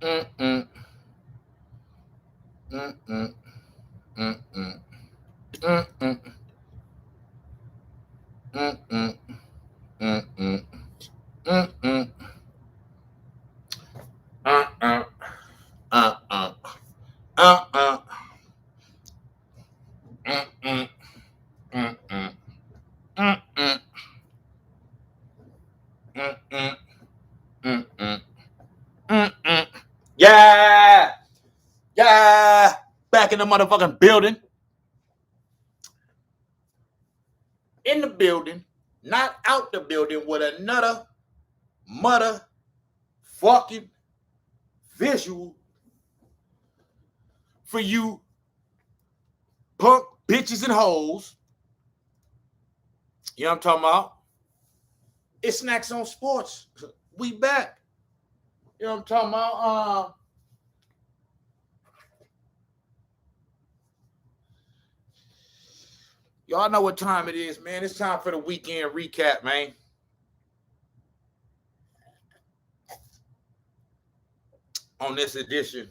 Mm-mm. Mm-mm. Mm-mm. Mm-mm. Mm-mm. Mm-mm. Mm-mm. Uh-uh. Uh-uh. Uh-uh. Mm-mm. Mm-mm. Mm-mm. Mm-mm. Mm-mm. Mm-mm. Yeah! Yeah! Back in the motherfucking building. In the building. Not out the building with another motherfucking visual for you punk bitches and hoes. You know what I'm talking about? It's Snacks on Sports. We back. You know what I'm talking about? Y'all know what time it is, man. It's time for the weekend recap, man. On this edition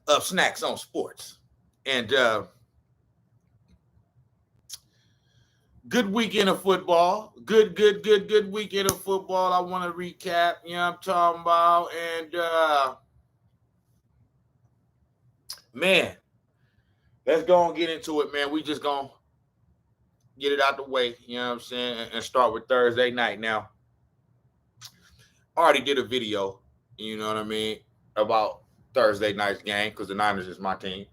of Snacks on Sports. And good weekend of football. Good weekend of football. I want to recap. You know what I'm talking about? And man, let's go and get into it, man. We just gonna get it out the way, you know what I'm saying, and start with Thursday night. Now, I already did a video, you know what I mean, about Thursday night's game because the Niners is my team.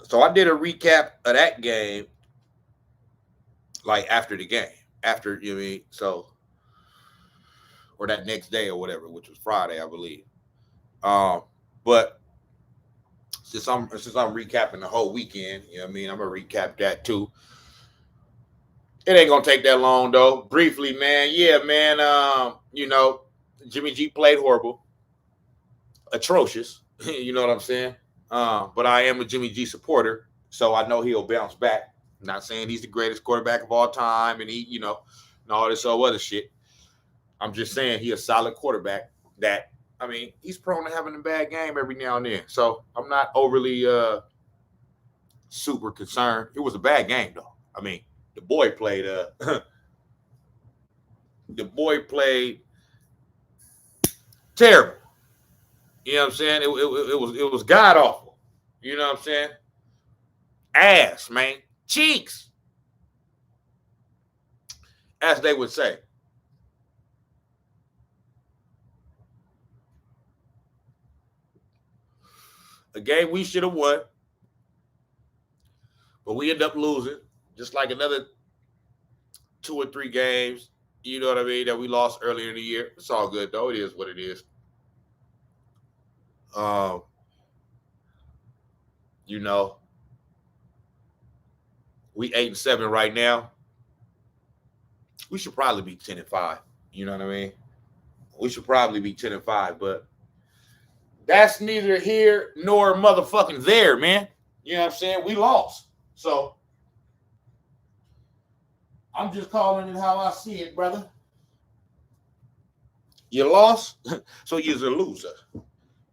So I did a recap of that game, like after the game, after you know what I mean, so or that next day or whatever, which was Friday, I believe. Um, but since I'm recapping the whole weekend, you know what I mean, I'm gonna recap that too. It ain't gonna take that long though. Briefly, man. Yeah, man. Jimmy G played horrible, atrocious. You know what I'm saying? But I am a Jimmy G supporter, so I know he'll bounce back. I'm not saying he's the greatest quarterback of all time, and and all this other shit. I'm just saying he's a solid quarterback. That I mean, he's prone to having a bad game every now and then. So I'm not overly super concerned. It was a bad game though. I mean, the boy played the boy played terrible. You know what I'm saying? It was god awful. You know what I'm saying? Ass, man. Cheeks, as they would say. A game we should have won, but we end up losing. Just like another 2 or 3 games, you know what I mean, that we lost earlier in the year. It's all good though. It is what it is. Um, you know, we 8-7 right now. We should probably be 10-5. You know what I mean? We should probably be 10-5, but that's neither here nor motherfucking there, man. You know what I'm saying? We lost. So I'm just calling it how I see it, brother. You lost, so you're a loser.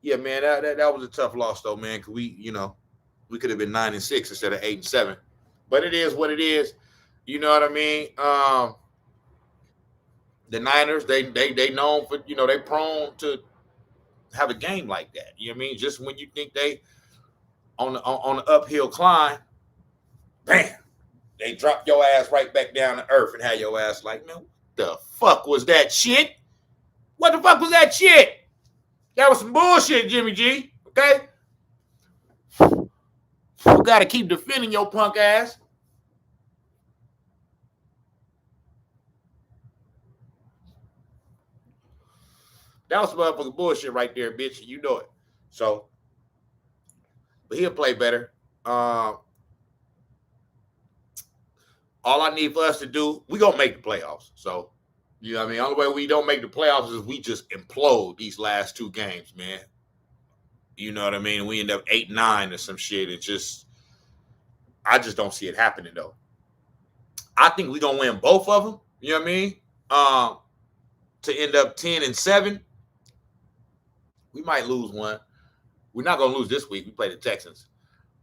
Yeah, man, that was a tough loss though, man. Cause we could have been 9-6 instead of 8-7. But it is what it is. You know what I mean? The Niners, they known for they prone to have a game like that. You know what I mean? Just when you think they on the uphill climb, bam, they drop your ass right back down to earth and have your ass like, man, what the fuck was that shit? What the fuck was that shit? That was some bullshit, Jimmy G. Okay? You gotta keep defending your punk ass. That was some motherfucking bullshit right there, bitch. You know it. So, but he'll play better. All I need for us to do, we gonna make the playoffs. So, you know what I mean? The only way we don't make the playoffs is we just implode these last 2 games, man. You know what I mean? We end up 8-9 or some shit. It just, I just don't see it happening though. I think we're gonna win both of them. You know what I mean? To end up 10-7. We might lose one. We're not gonna lose this week. We play the Texans.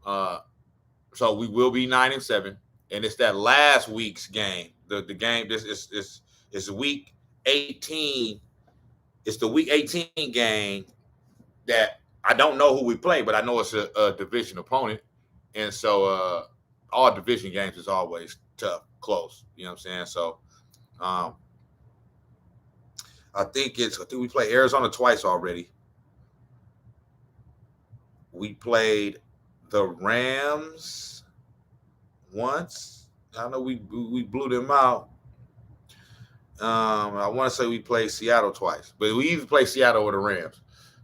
So we will be 9-7. And it's that last week's game. The game, this is week 18. It's the week 18 game that I don't know who we play, but I know it's a division opponent. And so all division games is always tough, close. You know what I'm saying? So I think we play Arizona twice already. We played the Rams once. I know we blew them out. I want to say we played Seattle twice, but we either play Seattle or the Rams.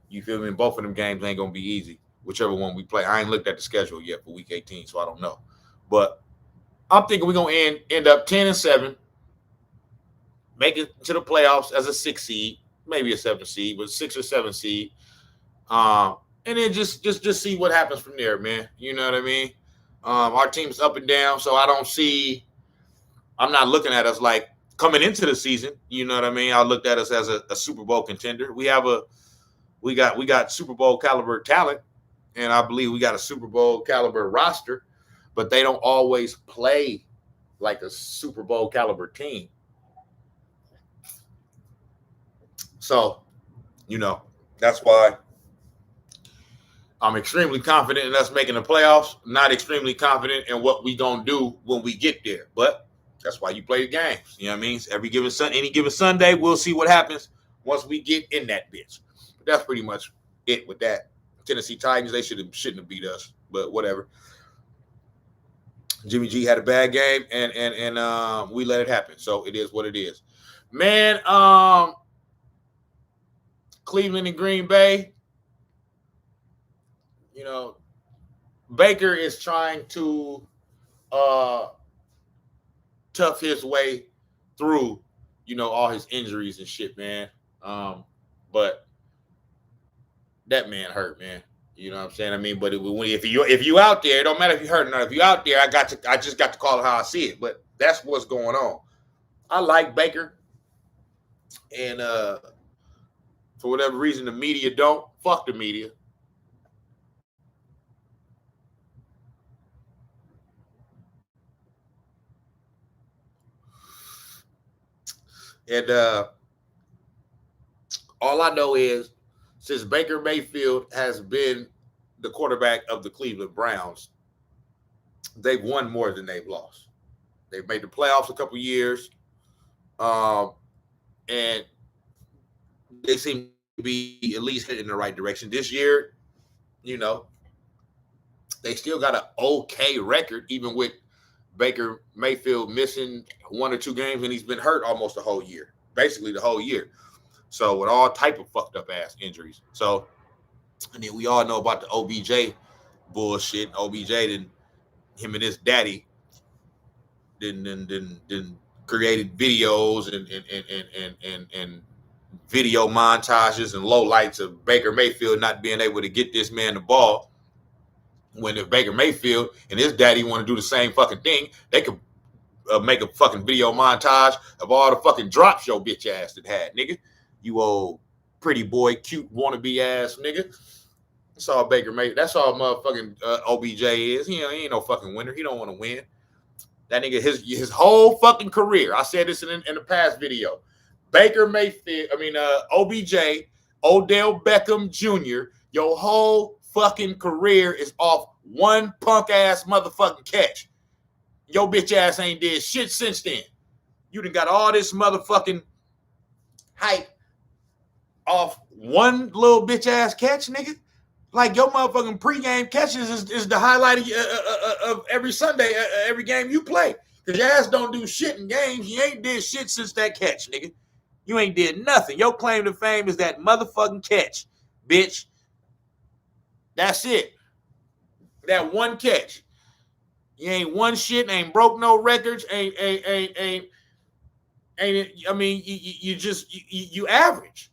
You feel me? Both of them games ain't gonna be easy. Whichever one we play. I ain't looked at the schedule yet for week 18, so I don't know. But I'm thinking we're gonna end up 10-7, make it to the playoffs as a 6 seed, maybe a 7 seed, but 6 or 7 seed. And then just see what happens from there, man. You know what I mean? Our team's up and down, so I'm not looking at us like coming into the season. You know what I mean? I looked at us as a Super Bowl contender. We got Super Bowl caliber talent, and I believe we got a Super Bowl caliber roster, but they don't always play like a Super Bowl caliber team. So, that's why I'm extremely confident in us making the playoffs, not extremely confident in what we gonna do when we get there. But that's why you play the games. You know what I mean? Any given Sunday, we'll see what happens once we get in that bitch. But that's pretty much it with that. Tennessee Titans, they shouldn't have beat us, but whatever. Jimmy G had a bad game, and we let it happen. So it is what it is. Man, Cleveland and Green Bay. Baker is trying to tough his way through, all his injuries and shit, man. But that man hurt, man. You know what I'm saying? I mean, but if you out there, it don't matter if you hurt or not. If you out there, I just got to call it how I see it. But that's what's going on. I like Baker, and for whatever reason, the media don't. Fuck the media. And all I know is, since Baker Mayfield has been the quarterback of the Cleveland Browns, they've won more than they've lost. They've made the playoffs a couple years, and they seem to be at least heading in the right direction. This year, they still got an okay record, even with Baker Mayfield missing 1 or 2 games, and he's been hurt almost the whole year, basically the whole year. So with all type of fucked up ass injuries. So, and then we all know about the OBJ bullshit. OBJ him and his daddy then created videos and video montages and lowlights of Baker Mayfield not being able to get this man the ball. When if Baker Mayfield and his daddy want to do the same fucking thing, they could make a fucking video montage of all the fucking drops your bitch ass that had, nigga. You old pretty boy, cute wannabe ass nigga. That's all Baker Mayfield. That's all motherfucking OBJ is. He ain't no fucking winner. He don't want to win. That nigga, his whole fucking career. I said this in the past video. Baker Mayfield, OBJ, Odell Beckham Jr., your whole fucking career is off one punk ass motherfucking catch. Your bitch ass ain't did shit since then. You done got all this motherfucking hype off one little bitch ass catch, nigga. Like your motherfucking pregame catches is the highlight of every Sunday, every game you play. Because your ass don't do shit in games. You ain't did shit since that catch, nigga. You ain't did nothing. Your claim to fame is that motherfucking catch, bitch. That's it. That one catch. You ain't won shit, ain't broke no records, ain't I mean, you average.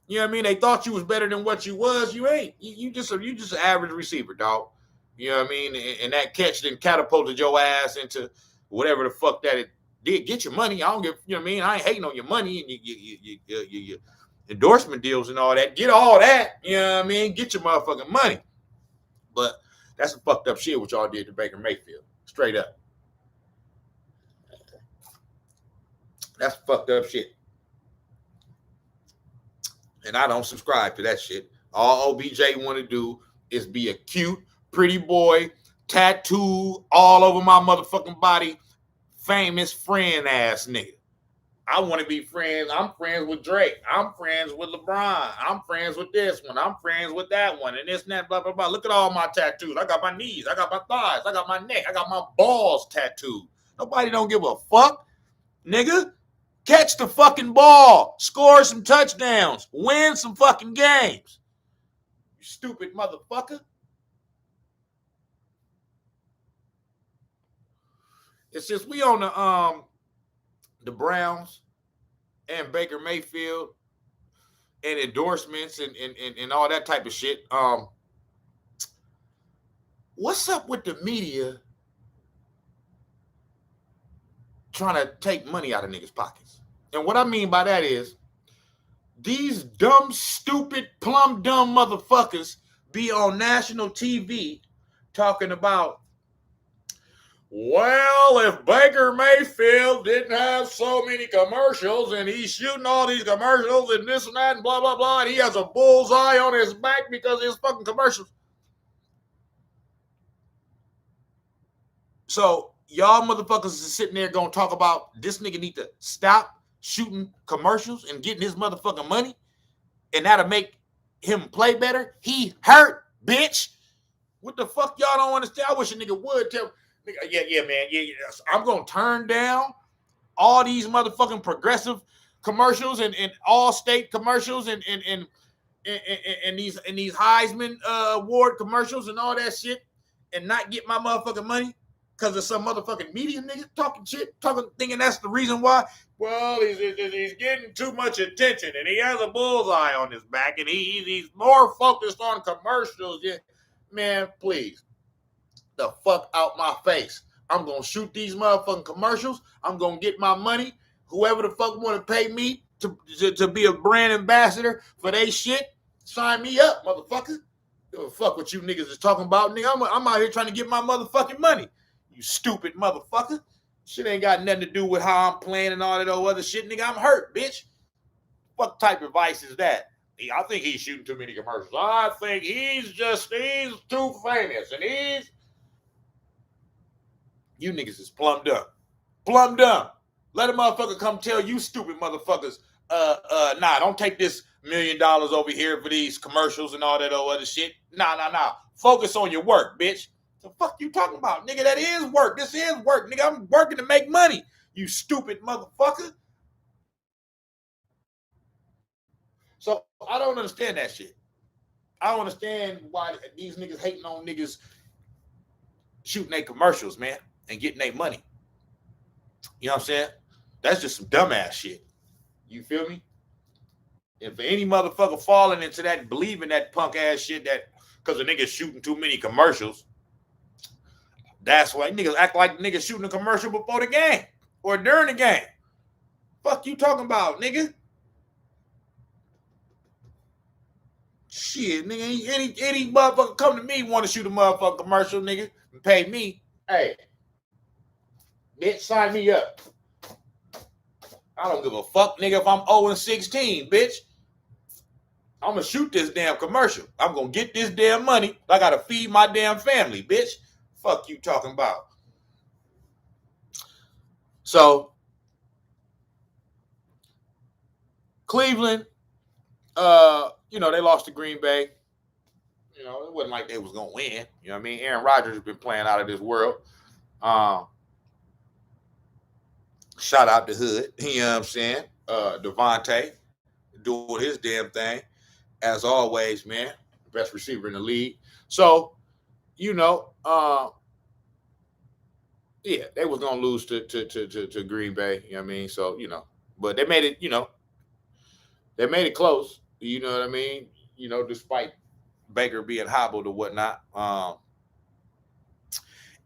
You know what I mean? They thought you was better than what you was. You ain't. You just an average receiver, dog. You know what I mean? And that catch then catapulted your ass into whatever the fuck that Did get your money. I don't give, you know what I mean? I ain't hating on your money and your endorsement deals and all that. Get all that, you know what I mean? Get your motherfucking money. But that's some fucked up shit what y'all did to Baker Mayfield. Straight up. That's fucked up shit. And I don't subscribe to that shit. All OBJ want to do is be a cute, pretty boy, tattoo all over my motherfucking body, famous friend ass nigga. I want to be friends. I'm friends with Drake. I'm friends with LeBron. I'm friends with this one. I'm friends with that one. And this and that, blah, blah, blah. Look at all my tattoos. I got my knees. I got my thighs. I got my neck. I got my balls tattooed. Nobody don't give a fuck, nigga. Catch the fucking ball. Score some touchdowns. Win some fucking games. You stupid motherfucker. It's just we on the Browns and Baker Mayfield and endorsements and all that type of shit. What's up with the media trying to take money out of niggas' pockets? And what I mean by that is these dumb, stupid, plumb dumb motherfuckers be on national TV talking about, well, if Baker Mayfield didn't have so many commercials and he's shooting all these commercials and this and that and blah, blah, blah, and he has a bullseye on his back because of his fucking commercials. So y'all motherfuckers is sitting there going to talk about this nigga need to stop shooting commercials and getting his motherfucking money, and that'll make him play better. He hurt, bitch. What the fuck y'all don't understand? I wish a nigga would tell. Yeah, man. Yeah. I'm going to turn down all these motherfucking progressive commercials and all state commercials and these Heisman award commercials and all that shit and not get my motherfucking money because of some motherfucking media nigga talking shit, thinking that's the reason why. Well, he's getting too much attention and he has a bullseye on his back and he's more focused on commercials. Yeah. Man, please. The fuck out my face. I'm going to shoot these motherfucking commercials. I'm going to get my money. Whoever the fuck want to pay me to be a brand ambassador for they shit, sign me up, motherfucker. Give a fuck what you niggas is talking about. Nigga, I'm out here trying to get my motherfucking money. You stupid motherfucker. Shit ain't got nothing to do with how I'm playing and all that other shit. Nigga, I'm hurt, bitch. What type of advice is that? I think he's shooting too many commercials. I think he's too famous and you niggas is plumb dumb. Plumb dumb. Let a motherfucker come tell you stupid motherfuckers, nah, don't take this $1 million over here for these commercials and all that other shit. Nah. Focus on your work, bitch. The fuck you talking about? Nigga, that is work. This is work. Nigga, I'm working to make money. You stupid motherfucker. So I don't understand that shit. I don't understand why these niggas hating on niggas shooting their commercials, man, and getting their money. You know what I'm saying? That's just some dumbass shit. You feel me? If any motherfucker falling into that, believing that punk ass shit that because the niggas shooting too many commercials, that's why niggas act like niggas shooting a commercial before the game or during the game. Fuck you talking about, nigga? Shit, nigga, any motherfucker come to me want to shoot a motherfucker commercial, nigga, and pay me. Hey, bitch, sign me up. I don't give a fuck, nigga, if I'm 0-16, bitch. I'm going to shoot this damn commercial. I'm going to get this damn money. I got to feed my damn family, bitch. Fuck you talking about. So, Cleveland, they lost to Green Bay. You know, it wasn't like they was going to win. You know what I mean? Aaron Rodgers has been playing out of this world. Shout out to Hood. You know what I'm saying? Devontae doing his damn thing. As always, man. Best receiver in the league. So, they was going to lose to Green Bay. You know what I mean? So, but they made it, they made it close. You know what I mean? Despite Baker being hobbled or whatnot.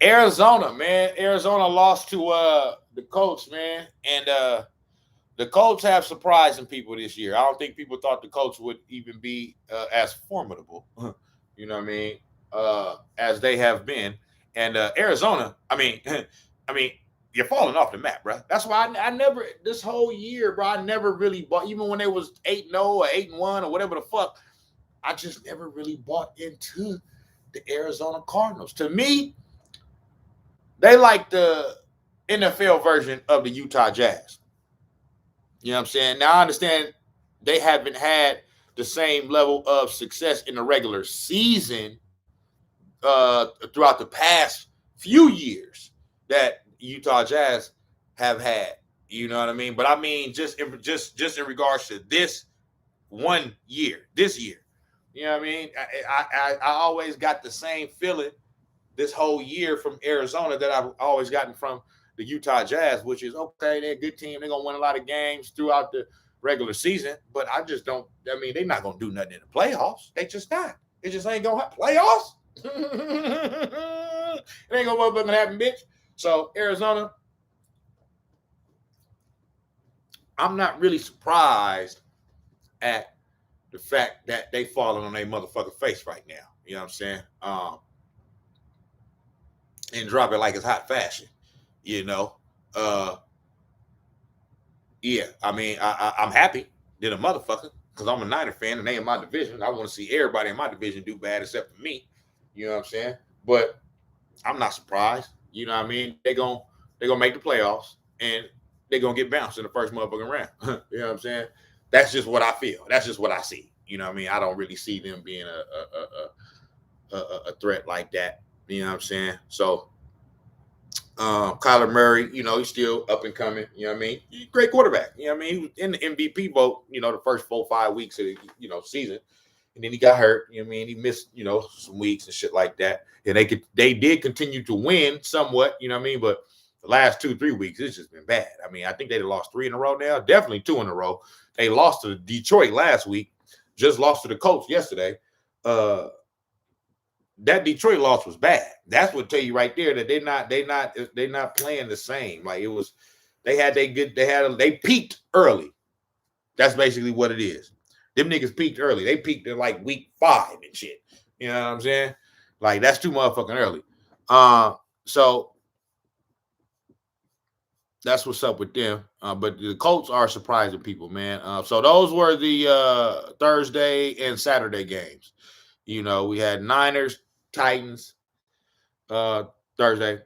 Arizona, man. Arizona lost to the Colts, man. And the Colts have surprising people this year. I don't think people thought the Colts would even be as formidable, you know what I mean, as they have been. And Arizona, I mean, I mean, you're falling off the map, bro. That's why I never this whole year, bro. I never really bought, even when they was 8-0 or 8-1 or whatever the fuck. I just never really bought into the Arizona Cardinals. To me, they like the NFL version of the Utah Jazz. You know what I'm saying? Now I understand they haven't had the same level of success in the regular season throughout the past few years that Utah Jazz have had. You know what I mean? But I mean, just in regards to this this year. You know what I mean? I always got the same feeling this whole year from Arizona that I've always gotten from the Utah Jazz, which is okay, they're a good team. They're gonna win a lot of games throughout the regular season, but I just don't. I mean, they're not gonna do nothing in the playoffs. They just not. It just ain't gonna happen. Playoffs. It ain't gonna motherfucking happen, bitch. So Arizona, I'm not really surprised at the fact that they falling on their motherfucking face right now. You know what I'm saying? And drop it like it's hot fashion. You know, yeah. I mean, I'm happy than a motherfucker because I'm a Niner fan and they in my division. I want to see everybody in my division do bad except for me. You know what I'm saying? But I'm not surprised. You know what I mean? They're gonna make the playoffs and they're gonna get bounced in the first motherfucking round. You know what I'm saying? That's just what I feel. That's just what I see. You know what I mean? I don't really see them being a threat like that. You know what I'm saying? So Kyler Murray, you know, he's still up and coming. You know what I mean? He's a great quarterback. You know what I mean? He was in the MVP vote, you know, the first 4 or 5 weeks of the, season. And then he got hurt. You know what I mean? He missed, some weeks and shit like that. And they did continue to win somewhat, you know what I mean? But the last 2-3 weeks, it's just been bad. I mean, I think they lost 3 in a row now. Definitely 2 in a row. They lost to Detroit last week. Just lost to the Colts yesterday. That Detroit loss was bad. That's what tell you right there that they're not playing the same. Like it was, they peaked early. That's basically what it is. Them niggas peaked early. They peaked in like week 5 and shit. You know what I'm saying? Like that's too motherfucking early. So that's what's up with them. But the Colts are surprising people, man. So those were the Thursday and Saturday games. You know, we had Niners, Titans, Thursday,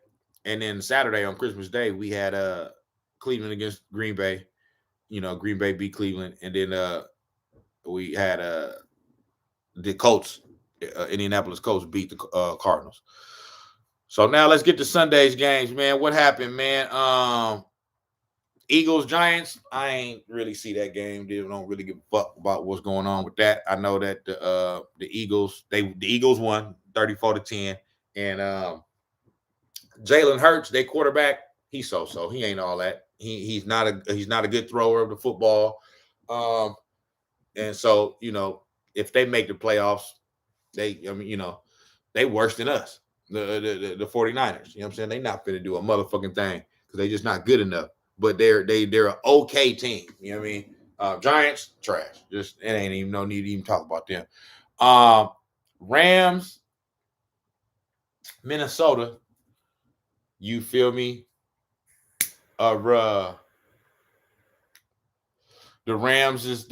and then Saturday on Christmas Day we had Cleveland against Green Bay. You know, Green Bay beat Cleveland, and then we had the Colts, Indianapolis Colts beat the Cardinals. So now let's get to Sunday's games, man. What happened, man? Eagles Giants. I ain't really see that game. They don't really give a fuck about what's going on with that. I know that the Eagles won 34-10, and Jalen Hurts, their quarterback, he's so. He ain't all that. He's not a good thrower of the football. And so, if they make the playoffs, they worse than us, the 49ers. You know what I'm saying? They not finna do a motherfucking thing because they just not good enough. But they're an okay team. You know what I mean? Giants, trash. Just it ain't even no need to even talk about them. Rams, Minnesota. You feel me? The Rams is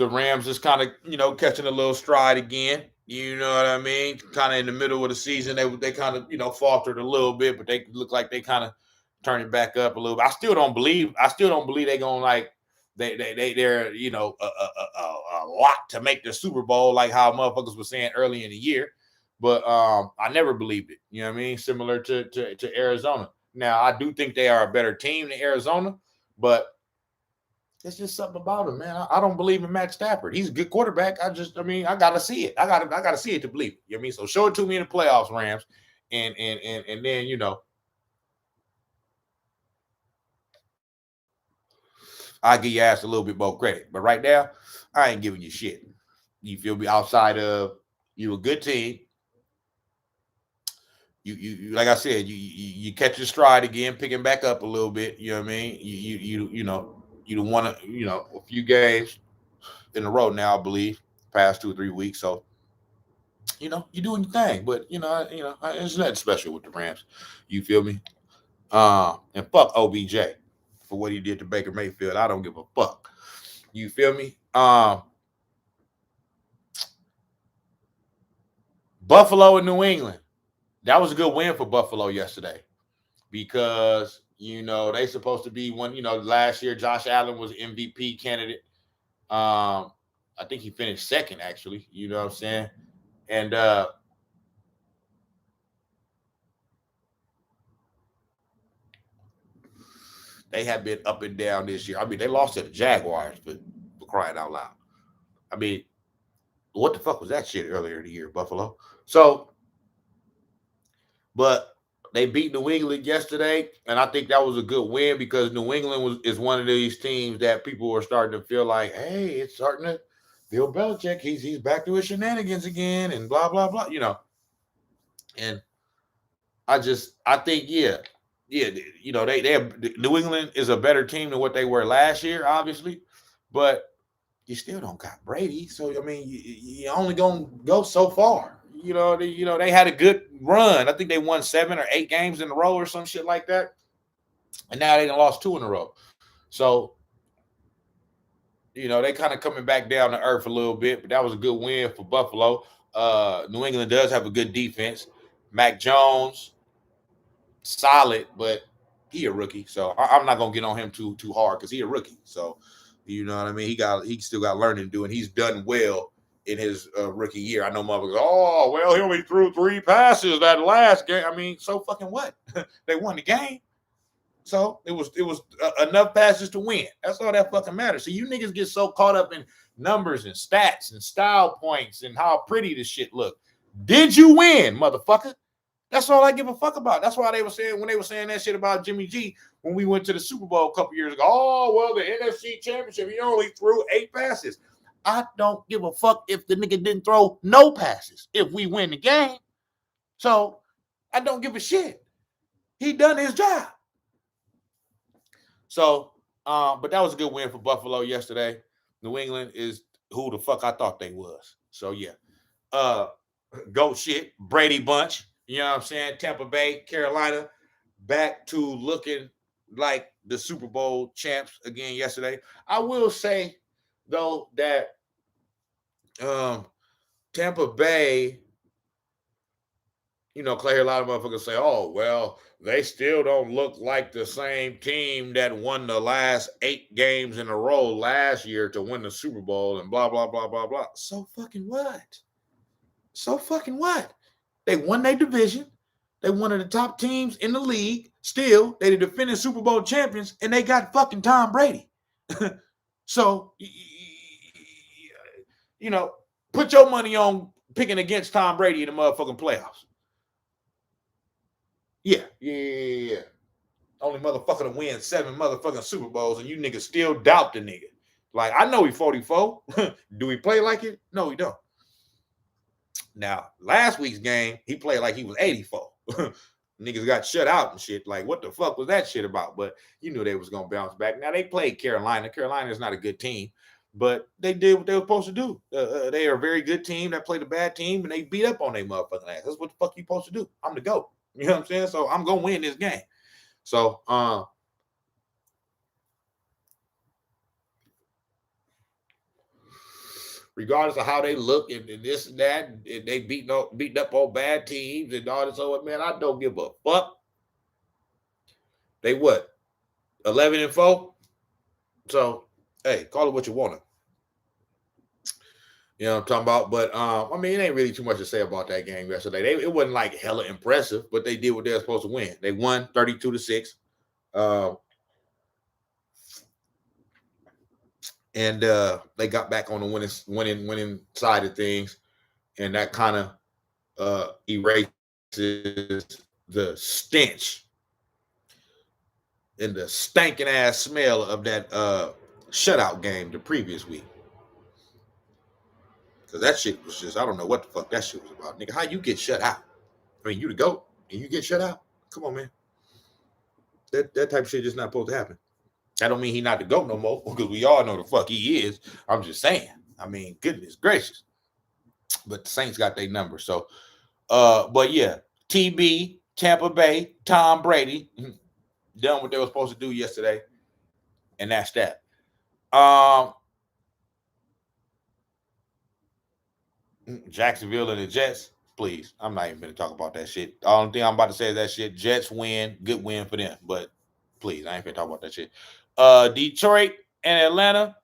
kind of catching a little stride again. You know what I mean? Kind of in the middle of the season, they kind of faltered a little bit, but they look like they kind of turn it back up a little bit. I still don't believe they're gonna they're a lot to make the Super Bowl like how motherfuckers were saying early in the year. But I never believed it. You know what I mean? Similar to Arizona. Now I do think they are a better team than Arizona, but it's just something about him, man. I don't believe in Matt Stafford. He's a good quarterback. I gotta see it. I gotta see it to believe it. You know what I mean? So show it to me in the playoffs, Rams, and then I'll give your ass a little bit more credit. But right now, I ain't giving you shit. You feel me? Outside of you a good team. you like I said, you catch your stride again, picking back up a little bit. You know what I mean? You know you don't want to a few games in a row now, I believe, past 2 or 3 weeks. So you doing your thing, but it's nothing special with the Rams. You feel me? And fuck OBJ for what he did to Baker Mayfield. I don't give a fuck. You feel me? Buffalo and New England. That was a good win for Buffalo yesterday because they supposed to be one. Last year Josh Allen was MVP candidate. I think he finished second actually. You know what I'm saying? And they have been up and down this year. I mean, they lost to the Jaguars, but for crying out loud. I mean, what the fuck was that shit earlier in the year, Buffalo? So, but they beat New England yesterday, and I think that was a good win because New England is one of these teams that people are starting to feel like, hey, it's starting to Bill Belichick, he's back to his shenanigans again, and blah blah blah, And I think they have, New England is a better team than what they were last year, obviously, but you still don't got Brady, so I mean, you only gonna go so far. They had a good run. I think they won 7 or 8 games in a row or some shit like that, and now they done lost 2 in a row. So, they kind of coming back down to earth a little bit, but that was a good win for Buffalo. New England does have a good defense. Mac Jones, solid, but he a rookie, so I'm not gonna get on him too hard because he a rookie. So, you know what I mean. He still got learning to do, and he's done well in his rookie year. I know motherfuckers. Oh well, he only threw 3 passes that last game. I mean, so fucking what? They won the game, so it was enough passes to win. That's all that fucking matters. So you niggas get so caught up in numbers and stats and style points and how pretty this shit look. Did you win, motherfucker? That's all I give a fuck about. That's why they were saying when they were saying that shit about Jimmy G when we went to the Super Bowl a couple years ago. Oh, well, the NFC Championship, he only threw 8 passes. I don't give a fuck if the nigga didn't throw no passes if we win the game. So I don't give a shit. He done his job. So, but that was a good win for Buffalo yesterday. New England is who the fuck I thought they was. So yeah. Goat shit, Brady Bunch. You know what I'm saying? Tampa Bay, Carolina, back to looking like the Super Bowl champs again yesterday. I will say, though, that Tampa Bay, Clay, a lot of motherfuckers say, oh, well, they still don't look like the same team that won the last 8 games in a row last year to win the Super Bowl and blah, blah, blah, blah, blah. So fucking what? So fucking what? They won their division. They one of the top teams in the league. Still, they the defending Super Bowl champions, and they got fucking Tom Brady. So, put your money on picking against Tom Brady in the motherfucking playoffs. Yeah. Only motherfucker to win 7 motherfucking Super Bowls, and you niggas still doubt the nigga. Like, I know he's 44. Do he play like it? No, he don't. Now, last week's game, he played like he was 84. Niggas got shut out and shit. Like, what the fuck was that shit about? But you knew they was going to bounce back. Now, they played Carolina. Carolina is not a good team, but they did what they were supposed to do. They are a very good team that played a bad team, and they beat up on their motherfucking ass. That's what the fuck you supposed to do. I'm the GOAT. You know what I'm saying? So I'm going to win this game. So, regardless of how they look and this and that, and they beating up on bad teams and all this other, man, I don't give a fuck. They what? 11-4? So, hey, call it what you want. You know what I'm talking about? But, I mean, it ain't really too much to say about that game yesterday. It wasn't like hella impressive, but they did what they were supposed to win. They won 32-6. And they got back on the winning side of things, and that kind of erases the stench and the stinking ass smell of that shutout game the previous week. Because that shit was just, I don't know what the fuck that shit was about. Nigga, how you get shut out? I mean, you the GOAT. and you get shut out. Come on, man. That type of shit just not supposed to happen. That don't mean he not the GOAT no more, because we all know the fuck he is. I'm just saying. I mean, goodness gracious. But the Saints got their number. So, but yeah, TB, Tampa Bay, Tom Brady, done what they were supposed to do yesterday. And that's that. Jacksonville and the Jets, please. I'm not even going to talk about that shit. The only thing I'm about to say is that shit. Jets win. Good win for them. But please, I ain't going to talk about that shit. Detroit and Atlanta,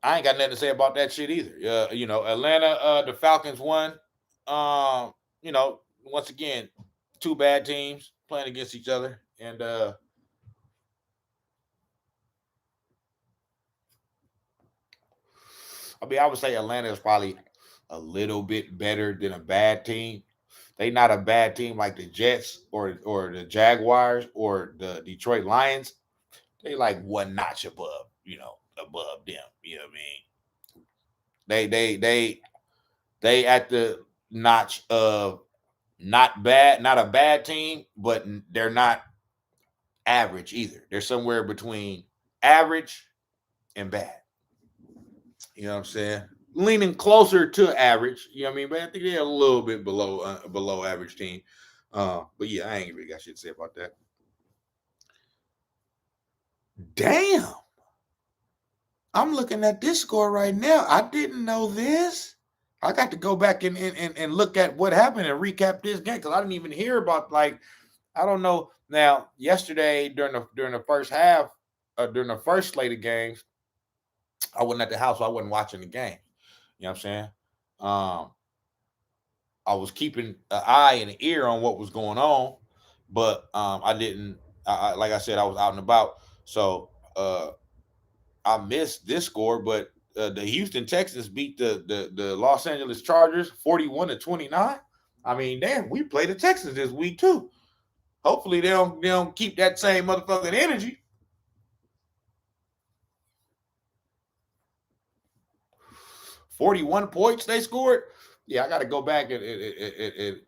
I ain't got nothing to say about that shit either. Atlanta, the Falcons won. Once again, two bad teams playing against each other. And I would say Atlanta is probably a little bit better than a bad team. They not a bad team like the Jets or the Jaguars or the Detroit Lions. They like one notch above, above them. You know what I mean? They at the notch of not bad, not a bad team, but they're not average either. They're somewhere between average and bad. You know what I'm saying? Leaning closer to average. You know what I mean? But I think they're a little bit below average team. But yeah, I ain't really got shit to say about that. Damn. I'm looking at this score right now. I didn't know this. I got to go back and look at what happened and recap this game, because I didn't even hear about, like, I don't know. Now, yesterday during the first half, during the first slate of games, I wasn't at the house, so I wasn't watching the game. You know what I'm saying? I was keeping an eye and an ear on what was going on, but I didn't. Like I said, I was out and about, so I missed this score. But the Houston Texans beat the Los Angeles Chargers 41-29. I mean, damn, we play the Texans this week too. Hopefully they don't keep that same motherfucking energy. 41 points they scored. Yeah, I got to go back and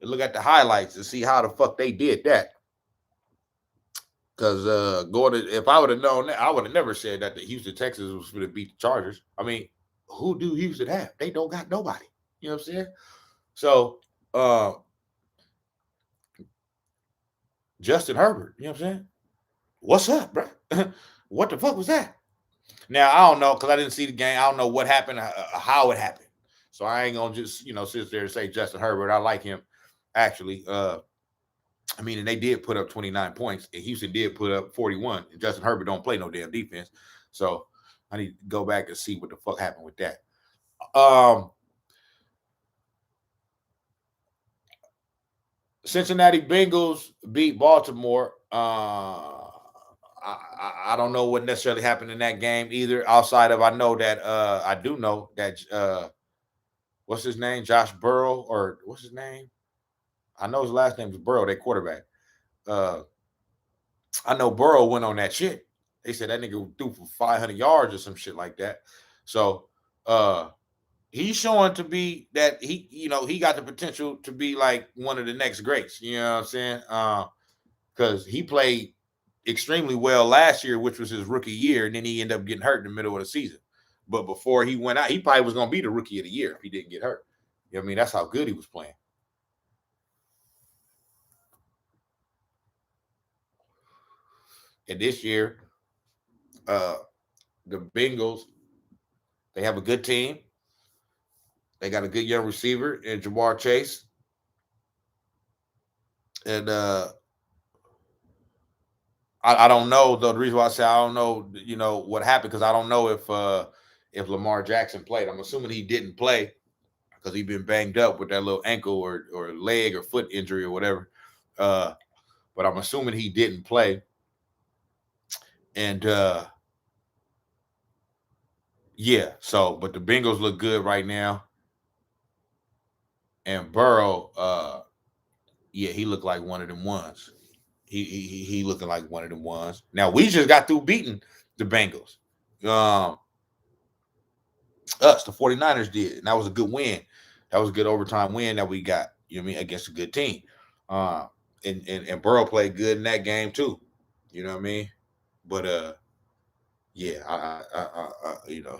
look at the highlights and see how the fuck they did that. Because if I would have known that, I would have never said that the Houston Texans was going to beat the Chargers. I mean, who do Houston have? They don't got nobody. You know what I'm saying? So, Justin Herbert, you know what I'm saying? What's up, bro? What the fuck was that? Now, I don't know, because I didn't see the game. I don't know what happened, how it happened. So I ain't going to just, sit there and say Justin Herbert. I like him, actually. And they did put up 29 points, and Houston did put up 41. And Justin Herbert don't play no damn defense. So I need to go back and see what the fuck happened with that. Cincinnati Bengals beat Baltimore. I don't know what necessarily happened in that game either, outside of I do know that what's his name? Josh Burrow, or what's his name? I know his last name is Burrow, their quarterback. I know Burrow went on that shit. They said that nigga threw for 500 yards or some shit like that. So he's showing to be that he got the potential to be like one of the next greats. You know what I'm saying? Because he played extremely well last year, which was his rookie year, and then he ended up getting hurt in the middle of the season. But before he went out, he probably was going to be the rookie of the year if he didn't get hurt. You know what I mean? That's how good he was playing. And this year, the Bengals, they have a good team. They got a good young receiver in Jamar Chase. And I don't know, though. The reason why I say I don't know, what happened, because I don't know if Lamar Jackson played. I'm assuming he didn't play because he's been banged up with that little ankle or leg or foot injury or whatever. But I'm assuming he didn't play. And yeah, but the Bengals look good right now. And Burrow, he looked like one of them ones. He looking like one of them ones. Now, we just got through beating the Bengals. The 49ers did, and that was a good win. That was a good overtime win that we got. You know what I mean, against a good team. Uh, and Burrow played good in that game too. You know what I mean? But yeah,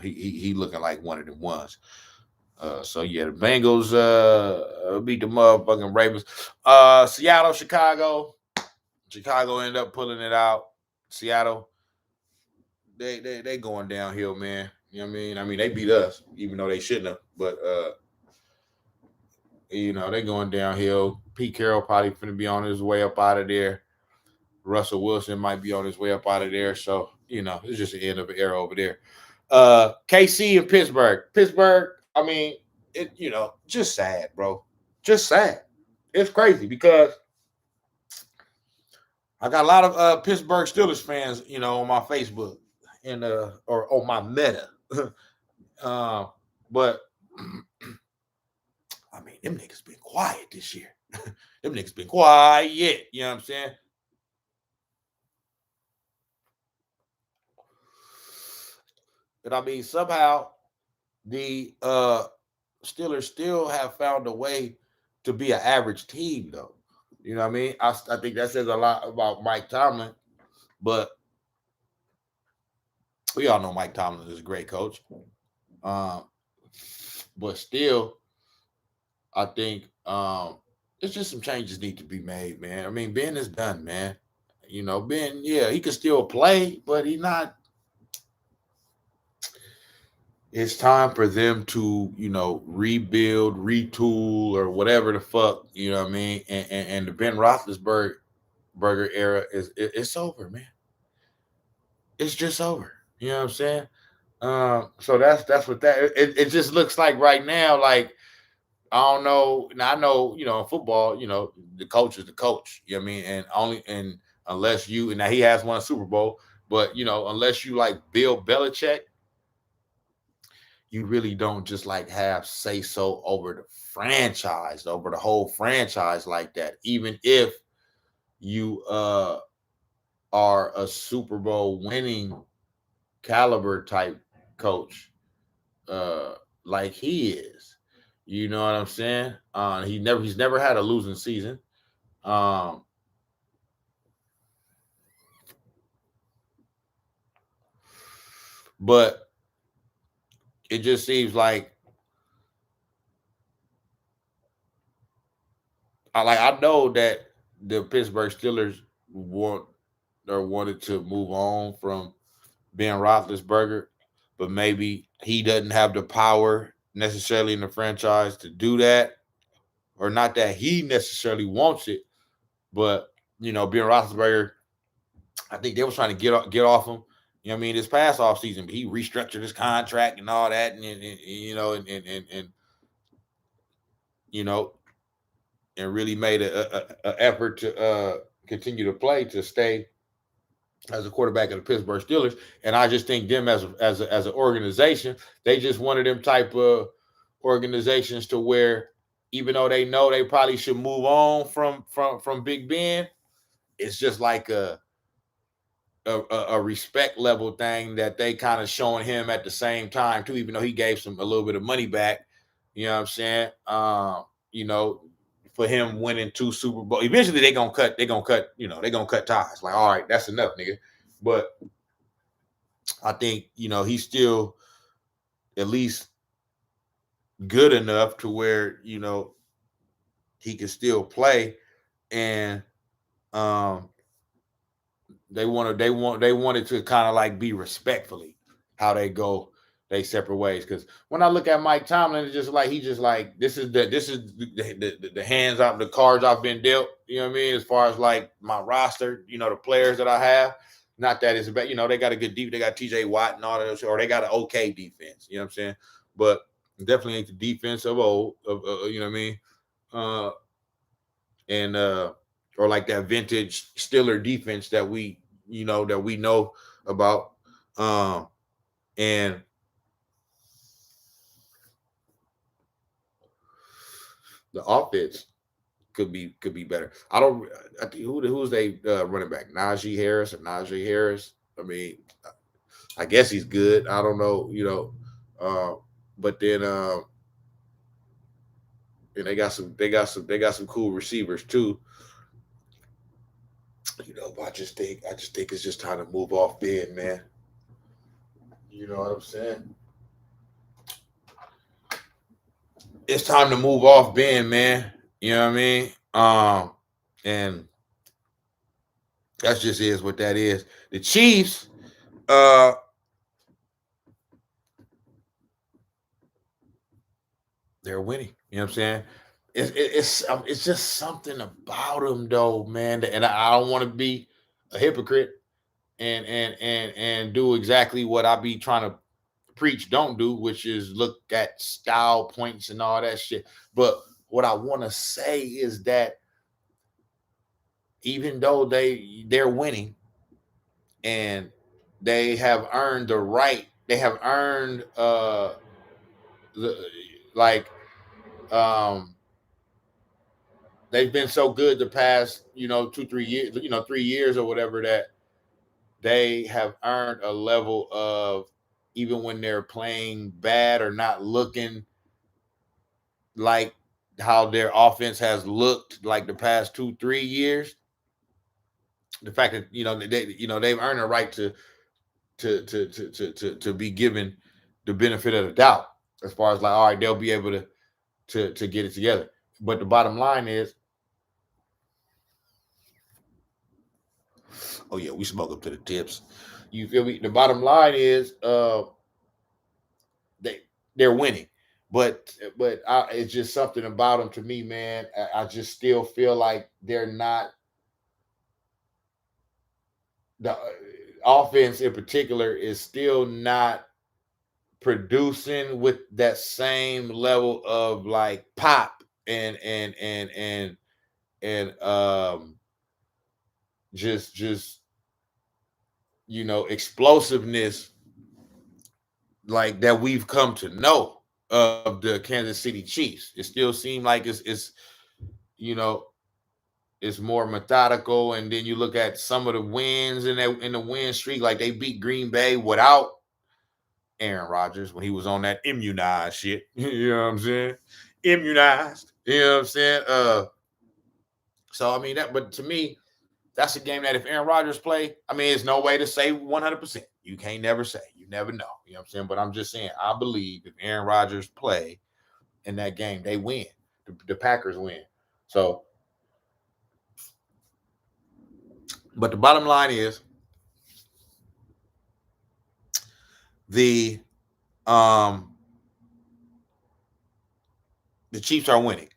he looking like one of them ones. So yeah, the Bengals beat the motherfucking Ravens. Seattle, Chicago. Chicago ended up pulling it out. Seattle, they going downhill, man. You know what I mean? I mean, they beat us, even though they shouldn't have. But they going downhill. Pete Carroll probably finna be on his way up out of there. Russell Wilson might be on his way up out of there. So, it's just the end of an era over there. KC and Pittsburgh. Pittsburgh, I mean, just sad, bro. Just sad. It's crazy because I got a lot of Pittsburgh Steelers fans, on my Facebook and or on my Meta. uh, but I mean, them niggas been quiet this year. Them niggas been quiet. You know what I'm saying? But I mean, somehow the Steelers still have found a way to be an average team, though. You know what I mean? I think that says a lot about Mike Tomlin, but we all know Mike Tomlin is a great coach. Um, but still, I think it's just some changes need to be made, man. I mean, Ben is done, man. Ben, yeah, he can still play, but he not. It's time for them to, rebuild, retool, or whatever the fuck, you know what I mean? And the Ben Roethlisberger burger era it's over, man. It's just over. You know what I'm saying? So that's what that it just looks like right now. Like I don't know. Now I know, in football, the coach is the coach. You know what I mean? And unless you and now he has won a Super Bowl, but unless you like Bill Belichick, you really don't just like have say so over the franchise, over the whole franchise like that. Even if you are a Super Bowl winning caliber type coach, uh, like he is. You know what I'm saying? He's never had a losing season. Um, but it just seems like I know that the Pittsburgh Steelers wanted to move on from Ben Roethlisberger, but maybe he doesn't have the power necessarily in the franchise to do that, or not that he necessarily wants it, but Ben Roethlisberger, I think they was trying to get off him. You know what I mean? This past off season, but he restructured his contract and all that, and you know, and really made a effort to continue to play to stay as a quarterback of the Pittsburgh Steelers. And I just think them as an organization, they just one of them type of organizations to where even though they know they probably should move on from Big Ben, it's just like a respect level thing that they kind of showing him at the same time too, even though he gave some a little bit of money back. You know what I'm saying? You know, for him winning 2 Super Bowl, eventually they're gonna cut ties. Like, all right, that's enough, nigga. But I think, he's still at least good enough to where, he can still play. And um they wanted to kind of like be respectfully how they go they separate ways. Because when I look at Mike Tomlin, it's just like he just like this is the hands out the cards I've been dealt. You know what I mean? As far as like my roster, the players that I have. Not that it's about, they got a good defense. They got TJ Watt and all that, or they got an okay defense. You know what I'm saying? But definitely ain't the defense of old. You know what I mean? Uh, and or like that vintage Steeler defense that we know about. Um, and the offense could be better. I don't. I think who's they running back? Najee Harris. I mean, I guess he's good. I don't know. Uh, but then And they got some cool receivers too. I just think it's just time to move off Ben, man. You know what I'm saying? It's time to move off Ben, man. You know what I mean? And that's just is what that is. The Chiefs, uh, they're winning. You know what I'm saying? It's just something about them though, man. And I don't want to be a hypocrite and do exactly what I be trying to preach don't do, which is look at style points and all that shit. But what I want to say is that even though they're winning and they have earned the right, they have earned the like um they've been so good the past 2 3 years, 3 years or whatever, that they have earned a level of, even when they're playing bad or not looking like how their offense has looked like the past 2 3 years, the fact that they've earned a right to be given the benefit of the doubt, as far as like, all right, they'll be able to get it together. But the bottom line is, oh yeah, we smoke up to the tips. You feel me? The bottom line is, they they're winning, but it's just something about them to me, man. I just still feel like they're not the offense in particular is still not producing with that same level of like pop and just explosiveness like that we've come to know of the Kansas City Chiefs. It still seems like it's you know it's more methodical. And then you look at some of the wins in the win streak, like they beat Green Bay without Aaron Rodgers when he was on that immunized shit. You know what I'm saying? Immunized. You know what I'm saying? So I mean that, but to me, that's a game that if Aaron Rodgers play, I mean, there's no way to say 100%. You can't never say. You never know. You know what I'm saying? But I'm just saying, I believe if Aaron Rodgers play in that game, they win. The Packers win. So, but the bottom line is the um the Chiefs are winning.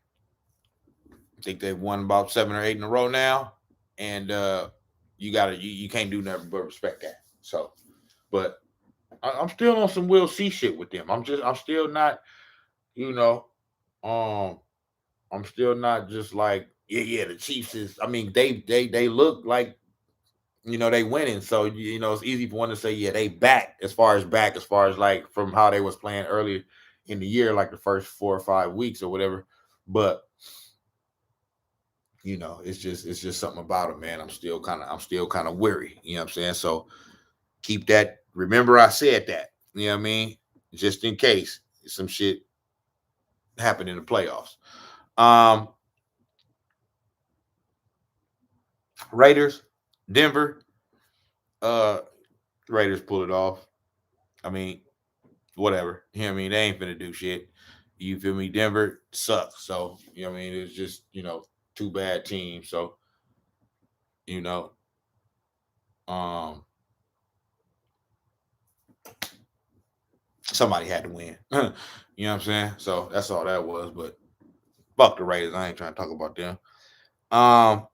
I think they've won about 7 or 8 in a row now, and you can't do nothing but respect that. So, but I'm still on some we'll see shit with them. I'm still not, you know, um, I'm still not just like, yeah, the Chiefs is. I mean, they look like, they winning. So it's easy for one to say, yeah, they back as far as like from how they was playing earlier in the year, like the first 4 or 5 weeks or whatever. But it's just something about it, man. I'm still kind of weary. You know what I'm saying? So keep that. Remember, I said that. You know what I mean? Just in case some shit happened in the playoffs. Um, Raiders, Denver. Uh, Raiders pull it off. I mean, whatever. You know what I mean? They ain't finna do shit. You feel me? Denver sucks. So, what I mean? It's just, two bad teams. So, you know, um, somebody had to win. You know what I'm saying? So that's all that was. But fuck the Raiders. I ain't trying to talk about them. Um,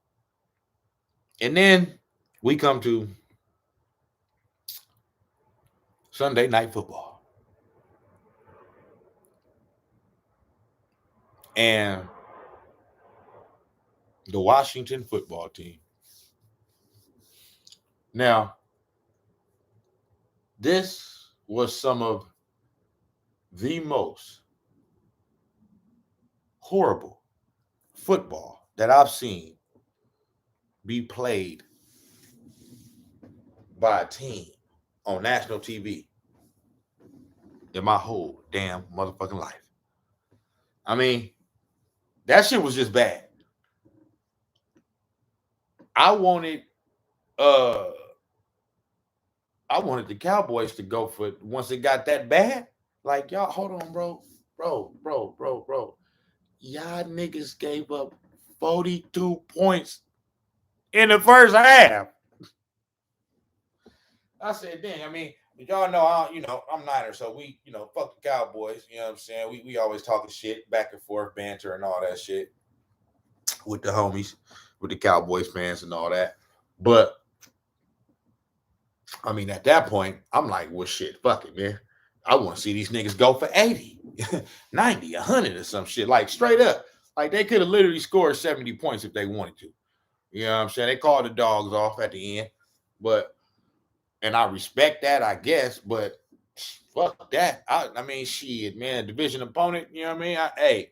and then we come to Sunday night football. And the Washington football team. Now, this was some of the most horrible football that I've seen be played by a team on national TV in my whole damn motherfucking life. I mean, That shit was just bad. I wanted uh the Cowboys to go for it once it got that bad. Like, y'all, hold on, bro. Bro. Y'all niggas gave up 42 points in the first half. I said, dang, I mean, y'all know, I'm Niner, so we, fuck the Cowboys. You know what I'm saying? We always talking shit, back and forth, banter and all that shit with the homies, with the Cowboys fans and all that. But, I mean, at that point, I'm like, well, shit, fuck it, man. I want to see these niggas go for 80, 90, 100 or some shit, like straight up. Like, they could have literally scored 70 points if they wanted to. You know what I'm saying? They called the dogs off at the end. But, and I respect that, I guess, but fuck that. I mean, shit, man, division opponent, you know what I mean?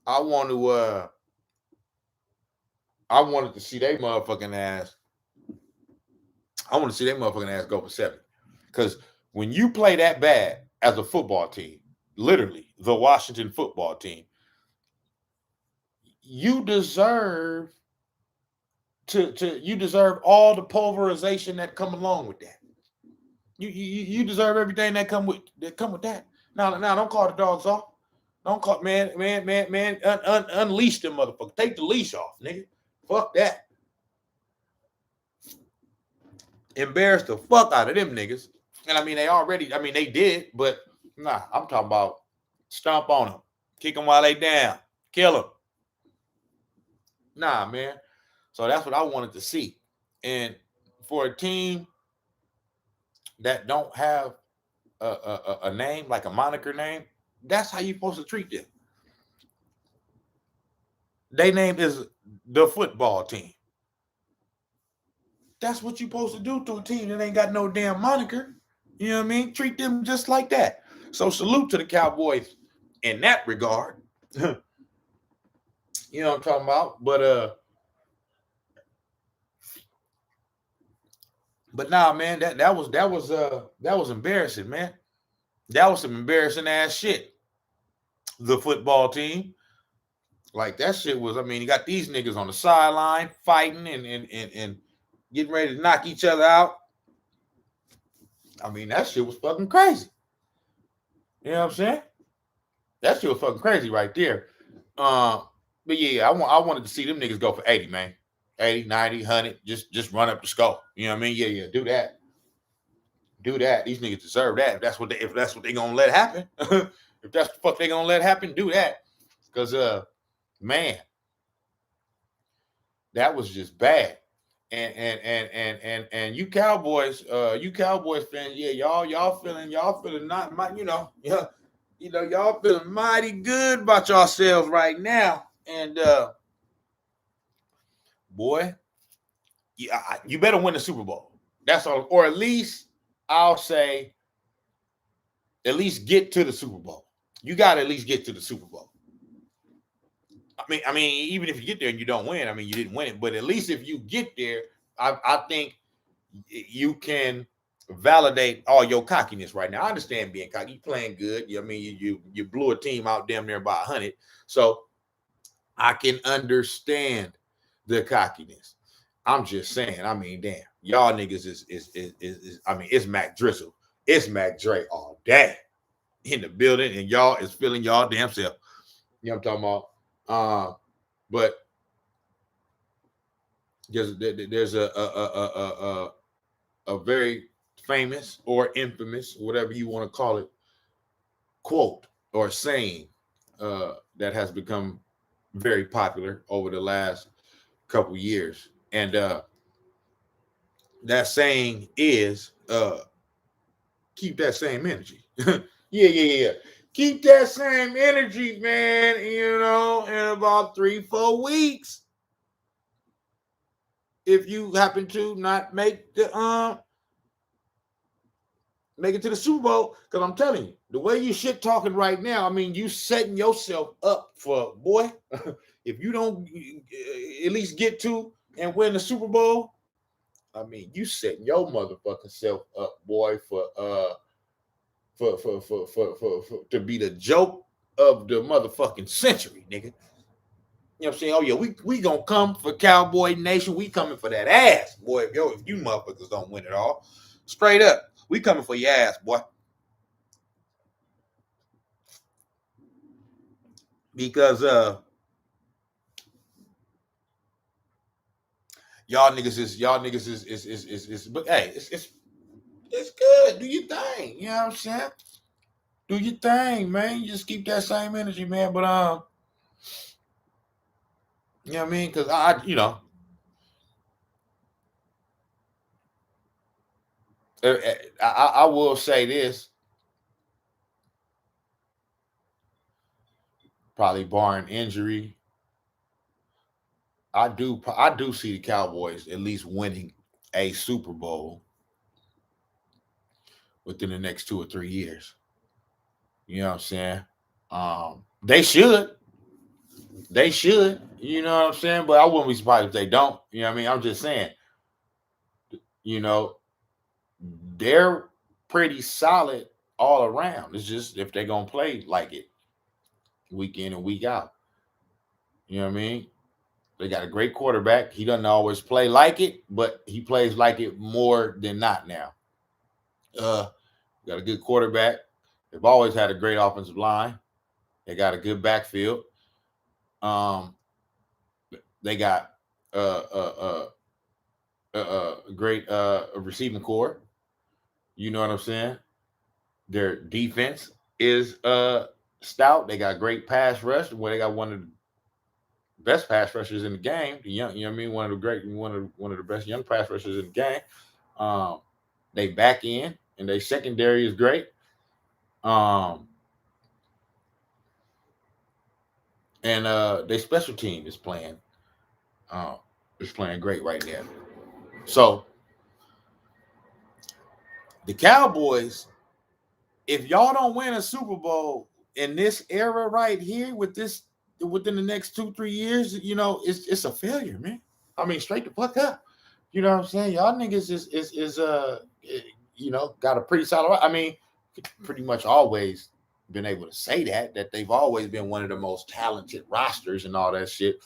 I want to, I wanted to see they motherfucking ass. I want to see they motherfucking ass go for 70. Because when you play that bad as a football team, literally the Washington football team, you deserve you deserve all the pulverization that come along with that. You deserve everything that come with that. Now don't call the dogs off. Don't call man. Unleash them motherfuckers. Take the leash off, nigga. Fuck that. Embarrass the fuck out of them niggas. And I mean, they did, but nah, I'm talking about stomp on them, kick them while they down, kill them. Nah, man. So that's what I wanted to see. And for a team that don't have a name, like a moniker name, that's how you're supposed to treat them. Their name is the football team. That's what you're supposed to do to a team that ain't got no damn moniker. You know what I mean? Treat them just like that. So salute to the Cowboys in that regard. You know what I'm talking about? But nah, man, that was embarrassing, man. That was some embarrassing ass shit. The football team, like that shit was. I mean, you got these niggas on the sideline fighting and getting ready to knock each other out. I mean, that shit was fucking crazy. You know what I'm saying? That shit was fucking crazy right there. But yeah, I wanted to see them niggas go for 80, man. 80, 90, 100, just run up the score. You know what I mean? Yeah, do that. Do that. These niggas deserve that. If that's what they gonna let happen. If that's the fuck they gonna let happen, do that. Because man, that was just bad. And you Cowboys fans, yeah, y'all feeling not my, yeah, y'all feeling mighty good about yourselves right now. And boy, you better win the Super Bowl. That's all, or at least I'll say, at least get to the Super Bowl. You got to at least get to the Super Bowl. I mean, even if you get there and you don't win, I mean, you didn't win it. But at least if you get there, I think you can validate all your cockiness right now. I understand being cocky. You playing good. I mean, you blew a team out damn near by 100. So I can understand the cockiness. I'm just saying. I mean, damn, y'all niggas is I mean, it's Mac Drizzle, it's Mac Dre all day in the building, and y'all is feeling y'all damn self. You know what I'm talking about? But there's a very famous or infamous, whatever you want to call it, quote or saying that has become very popular over the last couple years, and that saying is keep that same energy. Yeah. Keep that same energy, man. In about 3-4 weeks, if you happen to not make it to the Super Bowl, because I'm telling you, the way you shit talking right now, I mean, you setting yourself up for, boy, if you don't at least get to and win the Super Bowl, I mean, you setting your motherfucking self up, boy, for to be the joke of the motherfucking century, nigga. You know what I'm saying? Oh yeah, we gonna come for Cowboy Nation. We coming for that ass, boy. If you motherfuckers don't win it all, straight up, we coming for your ass, boy. Because y'all niggas is but hey, it's good. Do your thing. You know what I'm saying? Do your thing, man. You just keep that same energy, man. But you know what I mean? Because I will say this, probably barring injury, I do see the Cowboys at least winning a Super Bowl within the next 2 or 3 years. You know what I'm saying? They should. They should. You know what I'm saying? But I wouldn't be surprised if they don't. You know what I mean? I'm just saying, you know, they're pretty solid all around. It's just if they're gonna play like it week in and week out. You know what I mean? They got a great quarterback. He doesn't always play like it, but he plays like it more than not now. Uh, got a good quarterback. They've always had a great offensive line. They got a good backfield. Um, they got a great receiving core. You know what I'm saying? Their defense is stout. They got great pass rush. Where they got one of the best pass rushers in the game. The young, you know what I mean? One of the best young pass rushers in the game. They back end and they secondary is great. And their special team is playing great right now. So the Cowboys, if y'all don't win a Super Bowl in this era right here with this within the next 2-3 years, it's a failure, man. I mean, straight the fuck up. You know what I'm saying? Y'all niggas got a pretty solid. I mean, pretty much always been able to say that they've always been one of the most talented rosters and all that shit.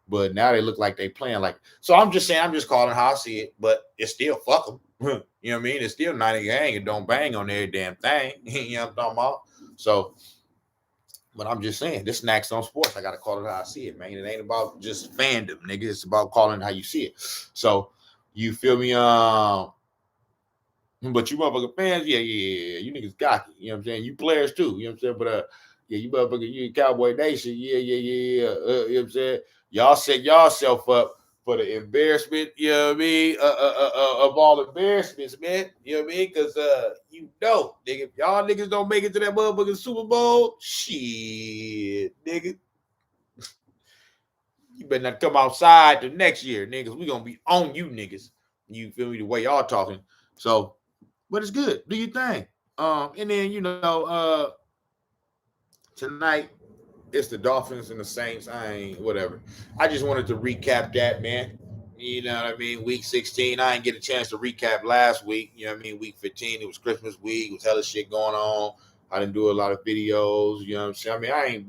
But now they look like they playing like. So I'm just saying, I'm just calling how I see it. But it's still fuck them. You know what I mean? It's still 90 gang and don't bang on every damn thing. You know what I'm talking about? So, but I'm just saying, this Snax on Sports. I gotta call it how I see it, man. It ain't about just fandom, nigga. It's about calling it how you see it. So, you feel me? But you motherfucker fans, yeah. You niggas got it. You know what I'm saying? You players too. You know what I'm saying? But yeah, you motherfucker, you Cowboy Nation, yeah. You know what I'm saying? Y'all set yourself up for the embarrassment, you know what I mean? Of all embarrassments, man. You know what I mean? Because nigga, if y'all niggas don't make it to that motherfucking Super Bowl, shit, nigga. You better not come outside the next year, niggas. We gonna be on you, niggas. You feel me? The way y'all talking. So, but it's good. Do your thing. And then tonight it's the Dolphins and the Saints. I ain't whatever. I just wanted to recap that, man. You know what I mean? Week 16. I didn't get a chance to recap last week. You know what I mean? Week 15. It was Christmas week. It was hella shit going on. I didn't do a lot of videos. You know what I'm saying? I mean, I ain't.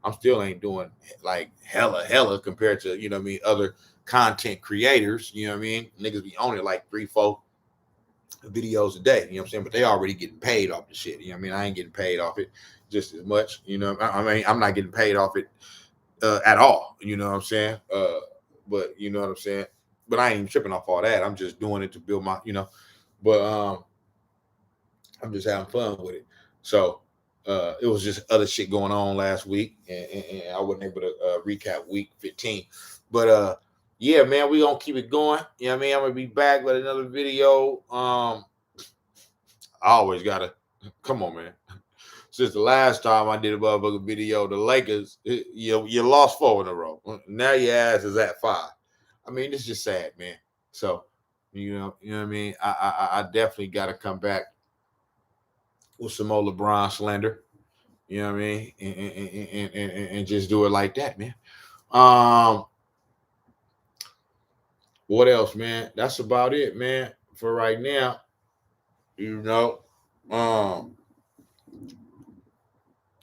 I'm still ain't doing like hella compared to what I mean other content creators. You know what I mean? Niggas be on it like 3-4 videos a day, you know what I'm saying? But they already getting paid off the shit. You know what I mean? I ain't getting paid off it just as much. I mean, I'm not getting paid off it at all. You know what I'm saying? But you know what I'm saying? But I ain't even tripping off all that. I'm just doing it to build but I'm just having fun with it. So it was just other shit going on last week, and I wasn't able to recap week 15. But yeah, man, we gonna keep it going. You know what I mean? I'm gonna be back with another video. I always gotta come on, man. Since the last time I did a motherfucking video, the Lakers, you lost 4 in a row. Now your ass is at 5. I mean, it's just sad, man. So, you know what I mean? I definitely gotta come back with some more LeBron slander. You know what I mean? And just do it like that, man. What else, man? That's about it, man. For right now,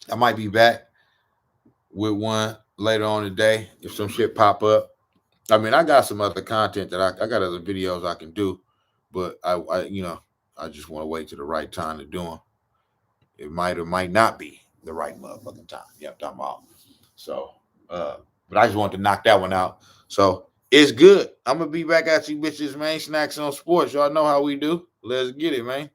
I might be back with one later on today if some shit pop up. I mean, I got some other content that I got other videos I can do, but I just want to wait to the right time to do them. It might or might not be the right motherfucking time. Yeah, I'm talking about. So, but I just want to knock that one out. So it's good. I'm gonna be back at you bitches, man. Snacks on sports. Y'all know how we do. Let's get it, man.